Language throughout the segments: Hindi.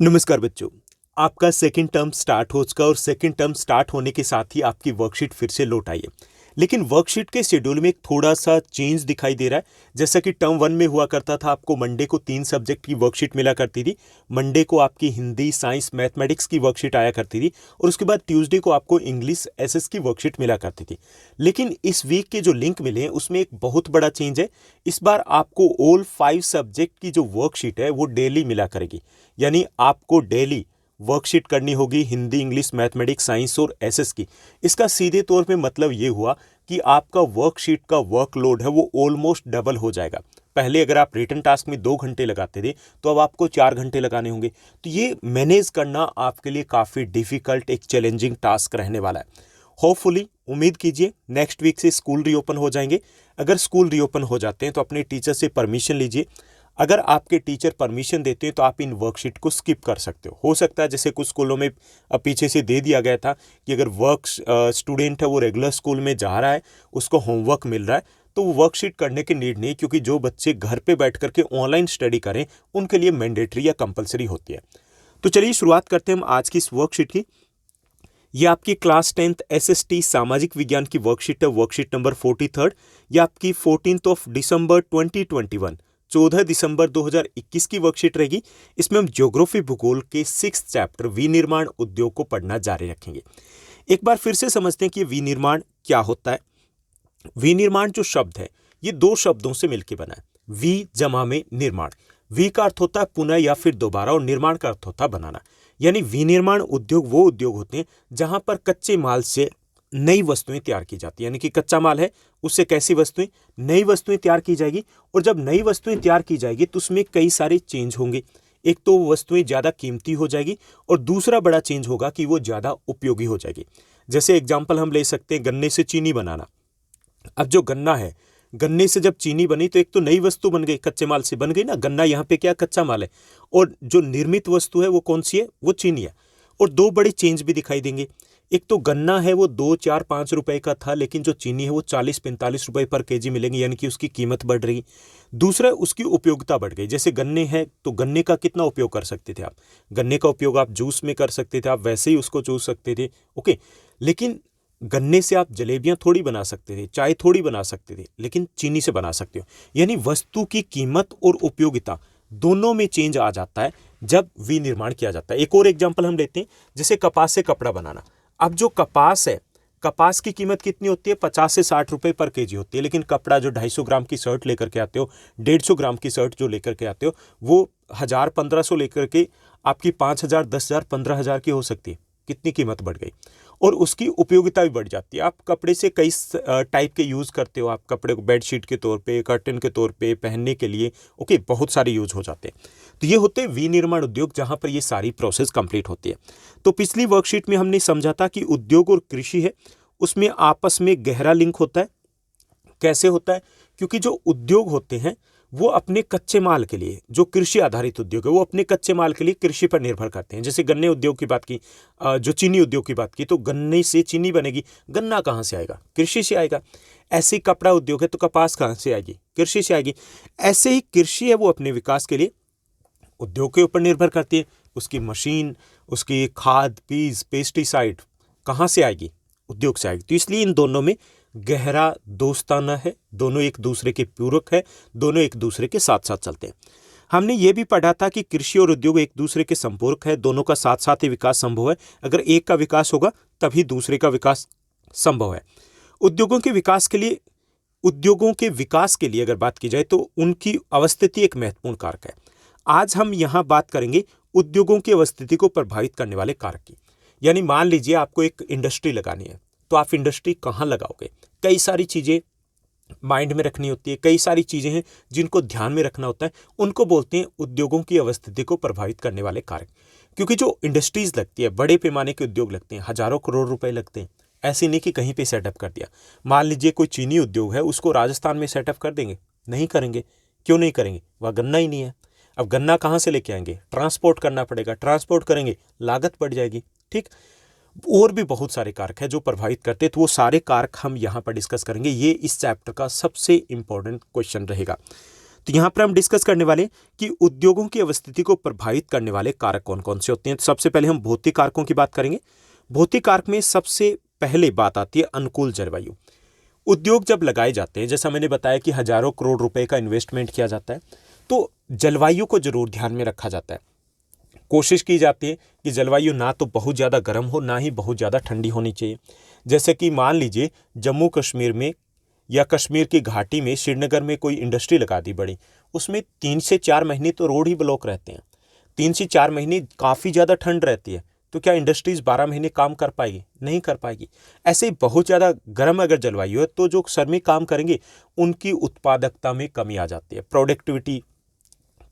नमस्कार बच्चों। आपका सेकंड टर्म स्टार्ट हो चुका और सेकंड टर्म स्टार्ट होने के साथ ही आपकी वर्कशीट फिर से लौट आई है। लेकिन वर्कशीट के शेड्यूल में एक थोड़ा सा चेंज दिखाई दे रहा है। जैसा कि टर्म वन में हुआ करता था, आपको मंडे को 3 सब्जेक्ट की वर्कशीट मिला करती थी। मंडे को आपकी हिंदी, साइंस, मैथमेटिक्स की वर्कशीट आया करती थी और उसके बाद ट्यूसडे को आपको इंग्लिश, एसएस की वर्कशीट मिला करती थी। लेकिन इस वीक के जो लिंक मिले हैं उसमें एक बहुत बड़ा चेंज है। इस बार आपको ऑल 5 सब्जेक्ट की जो वर्कशीट है वो डेली मिला करेगी। यानी आपको डेली वर्कशीट करनी होगी हिंदी, इंग्लिश, मैथमेटिक्स, साइंस और एसएस की। इसका सीधे तौर पे मतलब ये हुआ कि आपका वर्कशीट का वर्कलोड है वो ऑलमोस्ट डबल हो जाएगा। पहले अगर आप रिटन टास्क में 2 घंटे लगाते थे तो अब आपको 4 घंटे लगाने होंगे। तो ये मैनेज करना आपके लिए काफ़ी डिफिकल्ट, एक चैलेंजिंग टास्क रहने वाला है। होपफुली, उम्मीद कीजिए नेक्स्ट वीक से स्कूल रीओपन हो जाएंगे। अगर स्कूल रीओपन हो जाते हैं तो अपने टीचर से परमिशन लीजिए। अगर आपके टीचर परमिशन देते हैं तो आप इन वर्कशीट को स्किप कर सकते हो सकता है जैसे कुछ स्कूलों में पीछे से दे दिया गया था कि अगर स्टूडेंट है वो रेगुलर स्कूल में जा रहा है, उसको होमवर्क मिल रहा है, तो वो वर्कशीट करने की नीड नहीं, क्योंकि जो बच्चे घर पे बैठ करके ऑनलाइन स्टडी करें उनके लिए मैंडेटरी या कंपलसरी होती है। तो चलिए शुरुआत करते हैं हम आज की इस वर्कशीट की। ये आपकी क्लास 10th एसएसटी सामाजिक विज्ञान की वर्कशीट है, वर्कशीट नंबर 43। ये आपकी 14 दिसंबर 2021, 14 दिसंबर 2021 की वर्कशीट रहेगी। इसमें हम ज्योग्राफी भूगोल के 6th चैप्टर विनिर्माण उद्योग को पढ़ना जारी रखेंगे। एक बार फिर से समझते हैं कि विनिर्माण क्या होता है। विनिर्माण जो शब्द है ये 2 शब्दों से मिलकर बना है। वि जमा में निर्माण। वि का अर्थ होता है पुनः या फिर दोबारा, और निर्माण का अर्थ होता है बनाना। यानी विनिर्माण उद्योग वो उद्योग होते हैं जहां पर कच्चे माल से नई वस्तुएं तैयार की जाती है। यानी कि कच्चा माल है, उससे कैसी वस्तुएं, नई वस्तुएं तैयार की जाएगी। और जब नई वस्तुएं तैयार की जाएगी तो उसमें कई सारे चेंज होंगे। एक तो वस्तुएं ज्यादा कीमती हो जाएगी और दूसरा बड़ा चेंज होगा कि वो ज्यादा उपयोगी हो जाएगी। जैसे एग्जाम्पल हम ले सकते हैं गन्ने से चीनी बनाना। अब जो गन्ना है, गन्ने से जब चीनी बनी तो एक तो नई वस्तु बन गई, कच्चे माल से बन गई ना। गन्ना यहाँ पे क्या कच्चा माल है, और जो निर्मित वस्तु है वो कौन सी है, वो चीनी है। और 2 बड़े चेंज भी दिखाई देंगे। एक तो गन्ना है वो 2, 4, 5 रुपए का था, लेकिन जो चीनी है वो 40-45 रुपए पर केजी मिलेंगी, यानी कि उसकी कीमत बढ़ रही। दूसरा, उसकी उपयोगिता बढ़ गई। जैसे गन्ने हैं तो गन्ने का कितना उपयोग कर सकते थे आप, गन्ने का उपयोग आप जूस में कर सकते थे, आप वैसे ही उसको चूस सकते थे, ओके। लेकिन गन्ने से आप जलेबियां थोड़ी बना सकते थे, चाय थोड़ी बना सकते थे, लेकिन चीनी से बना सकते हो। यानी वस्तु की कीमत और उपयोगिता दोनों में चेंज आ जाता है जब विनिर्माण किया जाता है। एक और एग्जांपल हम लेते हैं, जैसे कपास से कपड़ा बनाना। अब जो कपास है, कपास की कीमत कितनी होती है, 50 से 60 रुपए पर केजी होती है। लेकिन कपड़ा जो 250 ग्राम की शर्ट लेकर के आते हो, 150 ग्राम की शर्ट जो लेकर के आते हो, वो 1000-1500 लेकर के आपकी 5000, 10,000, 15,000 की हो सकती है। कितनी कीमत बढ़ गई, और उसकी उपयोगिता भी बढ़ जाती है। आप कपड़े से कई टाइप के यूज़ करते हो। आप कपड़े को बेडशीट के तौर पे, कर्टन के तौर पे, पहनने के लिए, ओके, बहुत सारे यूज हो जाते हैं। तो ये होते हैं विनिर्माण उद्योग, जहां पर ये सारी प्रोसेस कंप्लीट होती है। तो पिछली वर्कशीट में हमने समझा था कि उद्योग और कृषि है उसमें आपस में गहरा लिंक होता है। कैसे होता है, क्योंकि जो उद्योग होते हैं वो अपने कच्चे माल के लिए, जो कृषि आधारित उद्योग है वो अपने कच्चे माल के लिए कृषि पर निर्भर करते हैं। जैसे गन्ने उद्योग की बात की, जो चीनी उद्योग की बात की, तो गन्ने से चीनी बनेगी, गन्ना कहाँ से आएगा, कृषि से आएगा। ऐसे ही कपड़ा उद्योग है तो कपास कहाँ से आएगी, कृषि से आएगी। ऐसे ही कृषि है वो अपने विकास के लिए उद्योग के ऊपर निर्भर करती है। उसकी मशीन, उसकी खाद, बीज, पेस्टिसाइड कहाँ से आएगी, उद्योग से आएगी। तो इसलिए इन दोनों में गहरा दोस्ताना है, दोनों एक दूसरे के पूरक है, दोनों एक दूसरे के साथ साथ चलते हैं। हमने ये भी पढ़ा था कि कृषि और उद्योग एक दूसरे के संपूरक है, दोनों का साथ साथ ही विकास संभव है। अगर एक का विकास होगा तभी दूसरे का विकास संभव है। उद्योगों के विकास के लिए, उद्योगों के विकास के लिए अगर बात की जाए तो उनकी अवस्थिति एक महत्वपूर्ण कारक है। आज हम यहाँ बात करेंगे उद्योगों की अवस्थिति को प्रभावित करने वाले कारक की। यानी मान लीजिए आपको एक इंडस्ट्री लगानी है, तो आप इंडस्ट्री कहाँ लगाओगे। कई सारी चीजें माइंड में रखनी होती है, कई सारी चीजें हैं जिनको ध्यान में रखना होता है। उनको बोलते हैं उद्योगों की अवस्थिति को प्रभावित करने वाले कारक। क्योंकि जो इंडस्ट्रीज लगती है, बड़े पैमाने के उद्योग लगते हैं, हजारों करोड़ रुपए लगते हैं। ऐसे नहीं कि कहीं पे सेटअप कर दिया। मान लीजिए कोई चीनी उद्योग है, उसको राजस्थान में सेटअप कर देंगे, नहीं करेंगे। क्यों नहीं करेंगे, वह गन्ना ही नहीं है। अब गन्ना कहाँ से लेके आएंगे, ट्रांसपोर्ट करना पड़ेगा, ट्रांसपोर्ट करेंगे, लागत बढ़ जाएगी, ठीक। और भी बहुत सारे कारक हैं जो प्रभावित करते हैं, तो वो सारे कारक हम यहाँ पर डिस्कस करेंगे। ये इस चैप्टर का सबसे इंपॉर्टेंट क्वेश्चन रहेगा। तो यहाँ पर हम डिस्कस करने वाले कि उद्योगों की अवस्थिति को प्रभावित करने वाले कारक कौन कौन से होते हैं। तो सबसे पहले हम भौतिक कारकों की बात करेंगे। भौतिक कारक में सबसे पहले बात आती है अनुकूल जलवायु। उद्योग जब लगाए जाते हैं, जैसा मैंने बताया कि हजारों करोड़ रुपए का इन्वेस्टमेंट किया जाता है, तो जलवायु को जरूर ध्यान में रखा जाता है। कोशिश की जाती है कि जलवायु ना तो बहुत ज़्यादा गर्म हो, ना ही बहुत ज़्यादा ठंडी होनी चाहिए। जैसे कि मान लीजिए जम्मू कश्मीर में या कश्मीर की घाटी में श्रीनगर में कोई इंडस्ट्री लगा दी बड़ी, उसमें 3 से 4 महीने तो रोड ही ब्लॉक रहते हैं। 3 से 4 महीने काफ़ी ज़्यादा ठंड रहती है, तो क्या इंडस्ट्रीज़ 12 महीने काम कर पाएगी? नहीं कर पाएगी। ऐसे ही बहुत ज़्यादा गर्म अगर जलवायु है तो जो श्रमिक काम करेंगे उनकी उत्पादकता में कमी आ जाती है, प्रोडक्टिविटी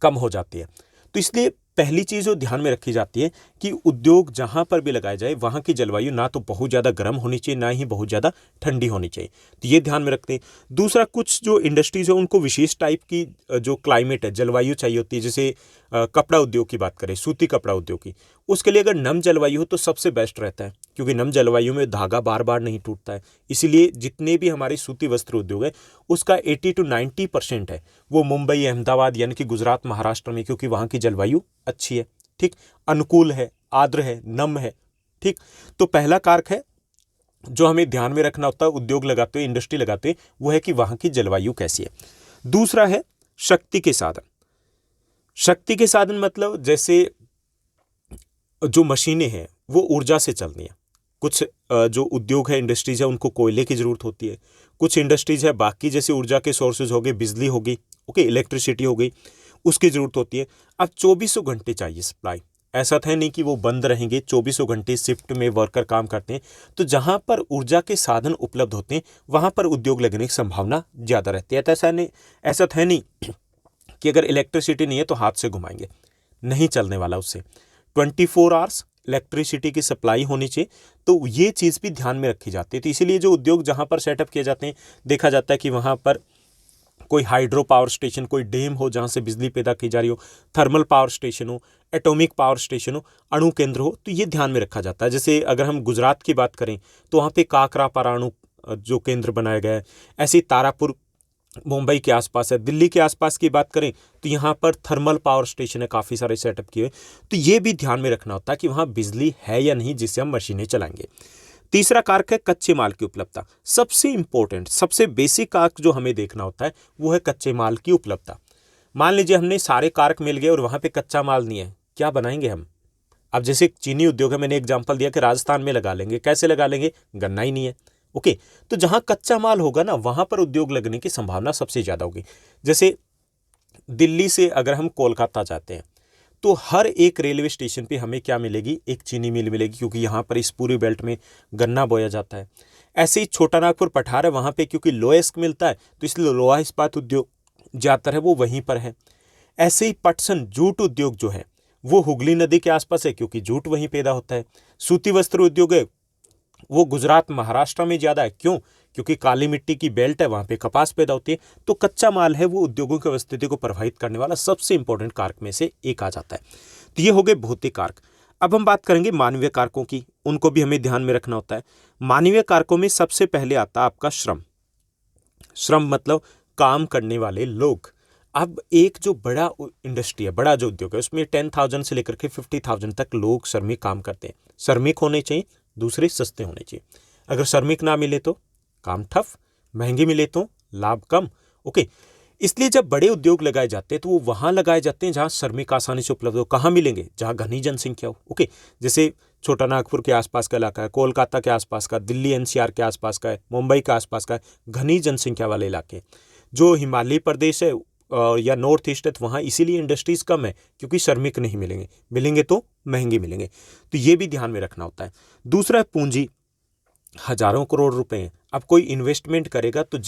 कम हो जाती है। तो इसलिए पहली चीज़ जो ध्यान में रखी जाती है कि उद्योग जहाँ पर भी लगाया जाए वहाँ की जलवायु ना तो बहुत ज़्यादा गर्म होनी चाहिए, ना ही बहुत ज़्यादा ठंडी होनी चाहिए। तो ये ध्यान में रखते हैं। दूसरा, कुछ जो इंडस्ट्रीज़ है उनको विशेष टाइप की जो क्लाइमेट है, जलवायु चाहिए होती है। जैसे कपड़ा उद्योग की बात करें, सूती कपड़ा उद्योग की, उसके लिए अगर नम जलवायु हो तो सबसे बेस्ट रहता है, क्योंकि नम जलवायु में धागा बार बार नहीं टूटता है। इसीलिए जितने भी हमारे सूती वस्त्र उद्योग है उसका 80 to 90% है वो मुंबई, अहमदाबाद यानी कि गुजरात, महाराष्ट्र में, क्योंकि वहाँ की जलवायु अच्छी है, ठीक, अनुकूल है, आर्द्र है, नम है, ठीक। तो पहला कारक है जो हमें ध्यान में रखना होता है उद्योग लगाते हुए, इंडस्ट्री लगाते हुए, वो है कि वहाँ की जलवायु कैसी है। दूसरा है शक्ति के साधन। शक्ति के साधन मतलब जैसे जो मशीनें हैं वो ऊर्जा से चलती हैं। कुछ जो उद्योग है, इंडस्ट्रीज है, उनको कोयले की ज़रूरत होती है। कुछ इंडस्ट्रीज है बाकी जैसे ऊर्जा के सोर्सेज हो गए, बिजली हो गई, ओके, इलेक्ट्रिसिटी हो गई, उसकी ज़रूरत होती है। अब 24 घंटे चाहिए सप्लाई। ऐसा था नहीं कि वो बंद रहेंगे, 24 घंटे शिफ्ट में वर्कर काम करते हैं। तो जहाँ पर ऊर्जा के साधन उपलब्ध होते हैं वहाँ पर उद्योग लगने की संभावना ज़्यादा रहती है। तो ऐसा था नहीं कि अगर इलेक्ट्रिसिटी नहीं है तो हाथ से घुमाएंगे, नहीं चलने वाला उससे। 24 आवर्स इलेक्ट्रिसिटी की सप्लाई होनी चाहिए। तो ये चीज़ भी ध्यान में रखी जाती है। तो इसीलिए जो उद्योग जहाँ पर सेटअप किए जाते हैं, देखा जाता है कि वहाँ पर कोई हाइड्रो पावर स्टेशन, कोई डैम हो जहाँ से बिजली पैदा की जा रही हो, थर्मल पावर स्टेशन हो, एटॉमिक पावर स्टेशन हो, अणु केंद्र हो, तो ये ध्यान में रखा जाता है। जैसे अगर हम गुजरात की बात करें तो वहाँ पे काकरा परमाणु जो केंद्र बनाया गया है। ऐसे ही तारापुर मुंबई के आसपास है। दिल्ली के आसपास की बात करें तो यहाँ पर थर्मल पावर स्टेशन है, काफ़ी सारे सेटअप किए। तो ये भी ध्यान में रखना होता है कि वहाँ बिजली है या नहीं जिससे हम मशीनें चलाएंगे। तीसरा कारक है कच्चे माल की उपलब्धता। सबसे इंपॉर्टेंट, सबसे बेसिक कारक जो हमें देखना होता है वो है कच्चे माल की उपलब्धता। मान लीजिए हमने सारे कारक मिल गए और वहाँ पे कच्चा माल नहीं है, क्या बनाएंगे हम? अब जैसे चीनी उद्योग है, मैंने एग्जाम्पल दिया कि राजस्थान में लगा लेंगे। कैसे लगा लेंगे? गन्ना ही नहीं है, ओके। तो जहाँ कच्चा माल होगा ना वहाँ पर उद्योग लगने की संभावना सबसे ज़्यादा होगी। जैसे दिल्ली से अगर हम कोलकाता जाते हैं तो हर एक रेलवे स्टेशन पे हमें क्या मिलेगी? एक चीनी मिल मिलेगी, क्योंकि यहाँ पर इस पूरी बेल्ट में गन्ना बोया जाता है। ऐसे ही छोटा नागपुर पठार है, वहाँ पे क्योंकि लोहा मिलता है तो इसलिए लोहा इस्पात उद्योग ज़्यादातर है वो वहीं पर है। ऐसे ही पटसन जूट उद्योग जो है वो हुगली नदी के आसपास है, क्योंकि जूट वहीं पैदा होता है। सूती वस्त्र उद्योग है वो गुजरात, महाराष्ट्र में ज़्यादा है। क्यों? क्योंकि काली मिट्टी की बेल्ट है, वहाँ पे कपास पैदा होती है। तो कच्चा माल है वो उद्योगों की स्थिति को प्रभावित करने वाला सबसे इंपॉर्टेंट कारक में से एक आ जाता है। तो ये हो गए भौतिक कारक। अब हम बात करेंगे मानवीय कारकों की, उनको भी हमें ध्यान में रखना होता है। मानवीय कारकों में सबसे पहले आता है आपका श्रम। श्रम मतलब काम करने वाले लोग। अब एक जो बड़ा इंडस्ट्री है, बड़ा जो उद्योग है, उसमें 10,000 से लेकर के 50,000 तक लोग श्रमिक काम करते हैं। श्रमिक होने चाहिए, दूसरे सस्ते होने चाहिए। अगर श्रमिक ना मिले तो काम ठप, महंगे मिले तो लाभ कम, ओके। इसलिए जब बड़े उद्योग लगाए जाते हैं तो वो वहाँ लगाए जाते हैं जहाँ श्रमिक आसानी से उपलब्ध हो। कहाँ मिलेंगे? जहाँ घनी जनसंख्या हो, ओके। जैसे छोटा नागपुर के आसपास का इलाका है, कोलकाता के आसपास का, दिल्ली एनसीआर के आसपास का है, मुंबई के आसपास का है, घनी जनसंख्या वाले इलाके। जो हिमालय प्रदेश है या नॉर्थ ईस्ट है तो वहाँ इसीलिए इंडस्ट्रीज कम है, क्योंकि श्रमिक नहीं मिलेंगे, मिलेंगे तो महंगे मिलेंगे। तो ये भी ध्यान में रखना होता है। दूसरा है पूंजी। हजारों करोड़ रुपए हैं। अब कोई इन्वेस्टमेंट करेगा तो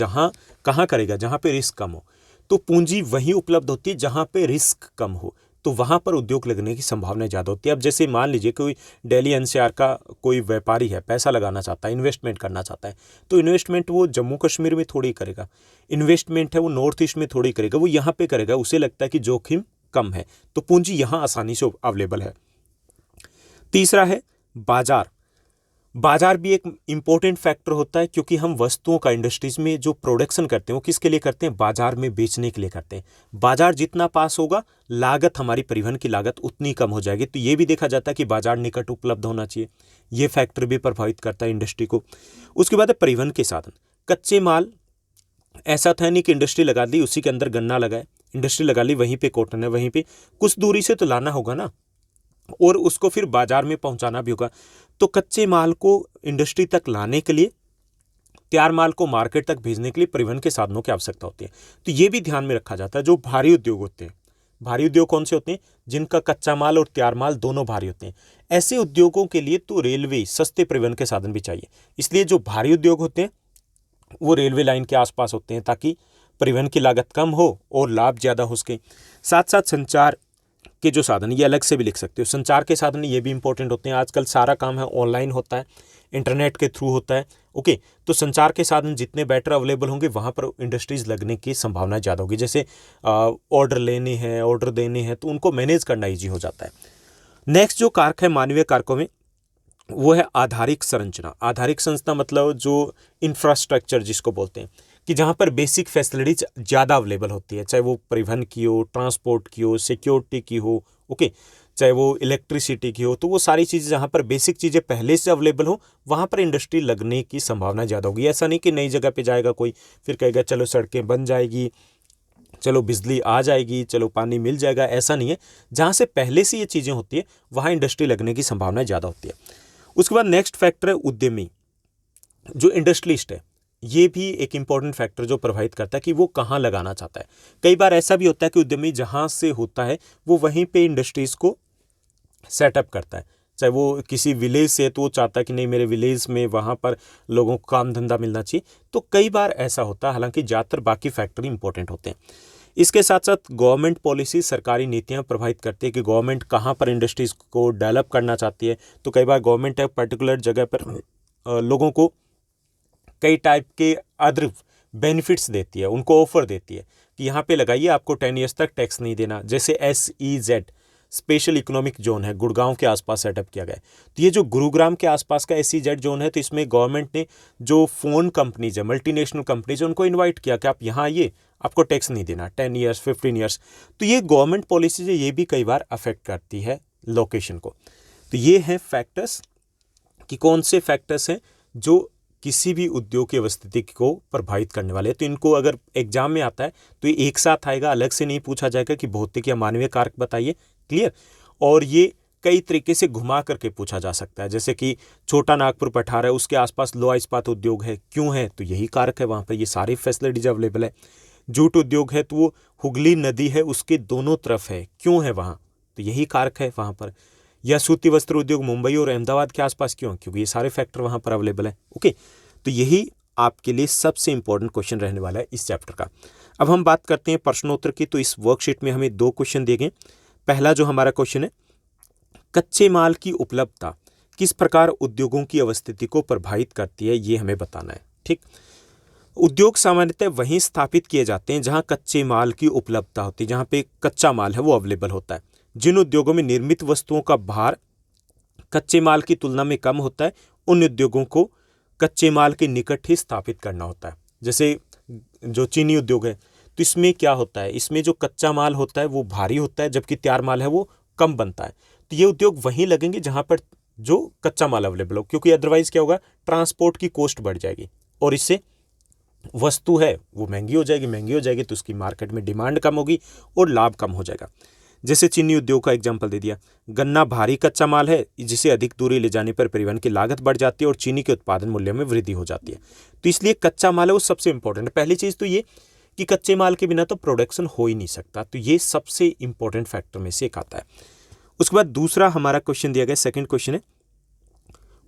कहाँ करेगा? जहाँ पे रिस्क कम हो। तो पूंजी वहीं उपलब्ध होती है जहाँ पे रिस्क कम हो, तो वहाँ पर उद्योग लगने की संभावना ज़्यादा होती है। अब जैसे मान लीजिए कोई दिल्ली एनसीआर का कोई व्यापारी है, पैसा लगाना चाहता है, इन्वेस्टमेंट करना चाहता है, तो इन्वेस्टमेंट वो जम्मू कश्मीर में थोड़ी करेगा। इन्वेस्टमेंट है वो नॉर्थ ईस्ट में थोड़ी करेगा, वो यहाँ पे करेगा। उसे लगता है कि जोखिम कम है, तो पूंजी यहाँ आसानी से अवेलेबल है। तीसरा है बाजार। बाजार भी एक इम्पोर्टेंट फैक्टर होता है, क्योंकि हम वस्तुओं का इंडस्ट्रीज में जो प्रोडक्शन करते हैं वो किसके लिए करते हैं, बाजार में बेचने के लिए करते हैं। बाजार जितना पास होगा, लागत, हमारी परिवहन की लागत उतनी कम हो जाएगी। तो ये भी देखा जाता है कि बाजार निकट उपलब्ध होना चाहिए, ये फैक्टर भी प्रभावित करता है इंडस्ट्री को। उसके बाद है परिवहन के साधन। कच्चे माल, ऐसा था नहीं कि इंडस्ट्री लगा दी उसी के अंदर गन्ना लगाए, इंडस्ट्री लगा ली वहीं पे कॉटन है, वहीं पे कुछ दूरी से तो लाना होगा ना, और उसको फिर बाजार में पहुंचाना भी होगा। तो कच्चे माल को इंडस्ट्री तक लाने के लिए, तैयार माल को मार्केट तक भेजने के लिए परिवहन के साधनों की आवश्यकता होती है। तो ये भी ध्यान में रखा जाता है। जो भारी उद्योग होते हैं, भारी उद्योग कौन से होते हैं, जिनका कच्चा माल और तैयार माल दोनों भारी होते हैं, ऐसे उद्योगों के लिए तो रेलवे, सस्ते परिवहन के साधन भी चाहिए। इसलिए जो भारी उद्योग होते हैं वो रेलवे लाइन के आसपास होते हैं, ताकि परिवहन की लागत कम हो और लाभ ज़्यादा हो सके। साथ साथ संचार के जो साधन, ये अलग से भी लिख सकते हो, संचार के साधन ये भी इंपॉर्टेंट होते हैं। आजकल सारा काम है ऑनलाइन होता है, इंटरनेट के थ्रू होता है। ओके, तो संचार के साधन जितने बेटर अवेलेबल होंगे, वहाँ पर इंडस्ट्रीज लगने की संभावना ज़्यादा होगी। जैसे ऑर्डर लेने हैं, ऑर्डर देने हैं, तो उनको मैनेज करना ईजी हो जाता है। नेक्स्ट जो कारक है मानवीय कारकों में, वो है आधारिक संरचना। आधारिक संरचना मतलब जो इंफ्रास्ट्रक्चर जिसको बोलते हैं, कि जहाँ पर बेसिक फैसिलिटीज ज़्यादा अवेलेबल होती है, चाहे वो परिवहन की हो, ट्रांसपोर्ट की हो, सिक्योरिटी की हो, ओके, चाहे वो इलेक्ट्रिसिटी की हो। तो वो सारी चीज़ें जहाँ पर बेसिक चीज़ें पहले से अवेलेबल हो, वहाँ पर इंडस्ट्री लगने की संभावना ज़्यादा होगी। ऐसा नहीं कि नई जगह पे जाएगा कोई, फिर कहेगा चलो सड़कें बन जाएगी, चलो बिजली आ जाएगी, चलो पानी मिल जाएगा, ऐसा नहीं है। जहाँ से पहले से ये चीज़ें होती है, वहाँ इंडस्ट्री लगने की संभावना ज़्यादा होती है। उसके बाद नेक्स्ट फैक्टर है उद्यमी, जो इंडस्ट्रियलिस्ट है। ये भी एक इंपॉर्टेंट फैक्टर जो प्रभावित करता है कि वो कहाँ लगाना चाहता है। कई बार ऐसा भी होता है कि उद्यमी जहाँ से होता है वो वहीं पे इंडस्ट्रीज को सेटअप करता है। चाहे वो किसी विलेज से है तो वो चाहता है कि नहीं, मेरे विलेज में वहाँ पर लोगों को काम धंधा मिलना चाहिए। तो कई बार ऐसा होता है, हालांकि ज़्यादातर बाकी फैक्टर इंपॉर्टेंट होते हैं। इसके साथ साथ गवर्नमेंट पॉलिसी, सरकारी नीतियाँ प्रभावित करती है कि गवर्नमेंट कहाँ पर इंडस्ट्रीज़ को डेवलप करना चाहती है। तो कई बार गवर्नमेंट है पर्टिकुलर जगह पर लोगों को कई टाइप के अदर बेनिफिट्स देती है, उनको ऑफर देती है कि यहाँ पे लगाइए, आपको 10 ईयर्स तक टैक्स नहीं देना। जैसे SEZ स्पेशल इकोनॉमिक जोन है, गुड़गांव के आसपास सेटअप किया गया है। तो ये जो गुरुग्राम के आसपास का SEZ जोन है, तो इसमें गवर्नमेंट ने जो फ़ोन कंपनीज है, मल्टीनेशनल कंपनीज है, उनको इन्वाइट किया कि आप यहाँ आइए, आपको टैक्स नहीं देना 10 ईयर्स 15 ईयर्स। तो ये गवर्नमेंट पॉलिसीज है, ये भी कई बार अफेक्ट करती है लोकेशन को। तो ये हैं फैक्टर्स कि कौन से फैक्टर्स हैं जो किसी भी उद्योग की अवस्थिति को प्रभावित करने वाले हैं। तो इनको अगर एग्जाम में आता है तो ये एक साथ आएगा, अलग से नहीं पूछा जाएगा कि भौतिक या मानवीय कारक बताइए। क्लियर। और ये कई तरीके से घुमा करके पूछा जा सकता है, जैसे कि छोटा नागपुर पठार है, उसके आसपास लोहा इस्पात उद्योग है, क्यों है, तो यही कारक है, वहाँ पर ये सारी फैसिलिटीज अवेलेबल है। जूट उद्योग है तो वो हुगली नदी है उसके दोनों तरफ है, क्यों है वहाँ, तो यही कारक है वहाँ पर। या सूती वस्त्र उद्योग मुंबई और अहमदाबाद के आसपास क्यों, क्योंकि ये सारे फैक्टर वहाँ पर अवेलेबल है। ओके, तो यही आपके लिए सबसे इंपॉर्टेंट क्वेश्चन रहने वाला है इस चैप्टर का। अब हम बात करते हैं प्रश्नोत्तर की। तो इस वर्कशीट में हमें 2 क्वेश्चन दिए गए। पहला जो हमारा क्वेश्चन है, कच्चे माल की उपलब्धता किस प्रकार उद्योगों की अवस्थिति को प्रभावित करती है, ये हमें बताना है। ठीक, उद्योग सामान्यतः वहीं स्थापित किए जाते हैं जहां कच्चे माल की उपलब्धता होती है, जहां पे कच्चा माल है वो अवेलेबल होता है। जिन उद्योगों में निर्मित वस्तुओं का भार कच्चे माल की तुलना में कम होता है, उन उद्योगों को कच्चे माल के निकट ही स्थापित करना होता है। जैसे जो चीनी उद्योग है, तो इसमें क्या होता है, इसमें जो कच्चा माल होता है वो भारी होता है, जबकि तैयार माल है वो कम बनता है। तो ये उद्योग वहीं लगेंगे जहां पर जो कच्चा माल अवेलेबल हो, क्योंकि अदरवाइज क्या होगा, ट्रांसपोर्ट की कॉस्ट बढ़ जाएगी और इससे वस्तु है वो महंगी हो जाएगी, तो उसकी मार्केट में डिमांड कम होगी और लाभ कम हो जाएगा। जैसे चीनी उद्योग का एग्जांपल दे दिया, गन्ना भारी कच्चा माल है, जिसे अधिक दूरी ले जाने पर परिवहन की लागत बढ़ जाती है और चीनी के उत्पादन मूल्य में वृद्धि हो जाती है। तो इसलिए कच्चा माल है वो सबसे इंपॉर्टेंट है। पहली चीज़ तो ये कि कच्चे माल के बिना तो प्रोडक्शन हो ही नहीं सकता, तो ये सबसे इंपॉर्टेंट फैक्टर में से एक आता है। उसके बाद दूसरा हमारा क्वेश्चन दिया गया, सेकंड क्वेश्चन है,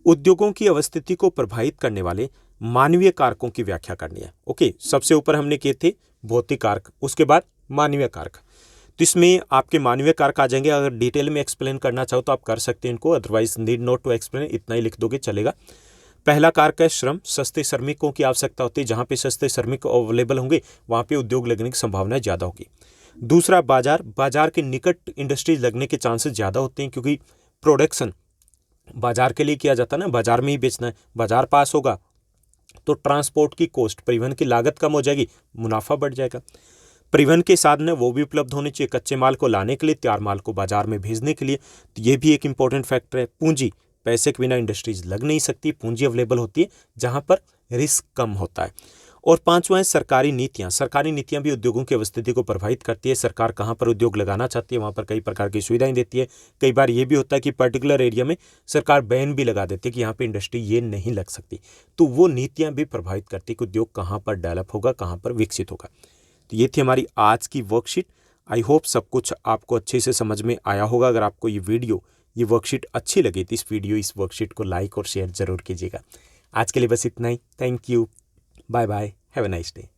उद्योगों की अवस्थिति को प्रभावित करने वाले मानवीय कारकों की व्याख्या करनी है। ओके, सबसे ऊपर हमने किए थे भौतिक कारक, उसके बाद मानवीय कारक। तो इसमें आपके मानवीय कारक आ जाएंगे। अगर डिटेल में एक्सप्लेन करना चाहो तो आप कर सकते हैं इनको, otherwise need not to explain, इतना ही लिख दोगे चलेगा। पहला कारक है श्रम, सस्ते श्रमिकों की आवश्यकता होती है, जहाँ पे सस्ते श्रमिक अवेलेबल होंगे वहाँ पे उद्योग लगने की संभावना ज़्यादा होगी। दूसरा बाजार, बाजार के निकट इंडस्ट्रीज लगने के चांसेस ज़्यादा होते हैं, क्योंकि प्रोडक्शन बाजार के लिए किया जाता है ना, बाजार में ही बेचना है। बाजार पास होगा तो ट्रांसपोर्ट की कॉस्ट, परिवहन की लागत कम हो जाएगी, मुनाफा बढ़ जाएगा। परिवहन के साधन है वो भी उपलब्ध होने चाहिए, कच्चे माल को लाने के लिए, तैयार माल को बाजार में भेजने के लिए। तो ये भी एक इंपॉर्टेंट फैक्टर है। पूंजी, पैसे के बिना इंडस्ट्रीज लग नहीं सकती, पूंजी अवेलेबल होती है जहां पर रिस्क कम होता है। और पांचवा है सरकारी नीतियां। सरकारी नीतियां भी उद्योगों की अवस्थिति को प्रभावित करती है। सरकार कहां पर उद्योग लगाना चाहती है वहां पर कई प्रकार की सुविधाएं देती है। कई बार ये भी होता है कि पर्टिकुलर एरिया में सरकार बैन भी लगा देती है कि यहाँ पे इंडस्ट्री ये नहीं लग सकती। तो वो नीतियां भी प्रभावित करती है कि उद्योग कहाँ पर डेवलप होगा, कहाँ पर विकसित होगा। तो ये थी हमारी आज की वर्कशीट। आई होप सब कुछ आपको अच्छे से समझ में आया होगा। अगर आपको ये वीडियो, ये वर्कशीट अच्छी लगी तो इस वर्कशीट को लाइक और शेयर जरूर कीजिएगा। आज के लिए बस इतना ही। Thank you, bye bye, have a nice day.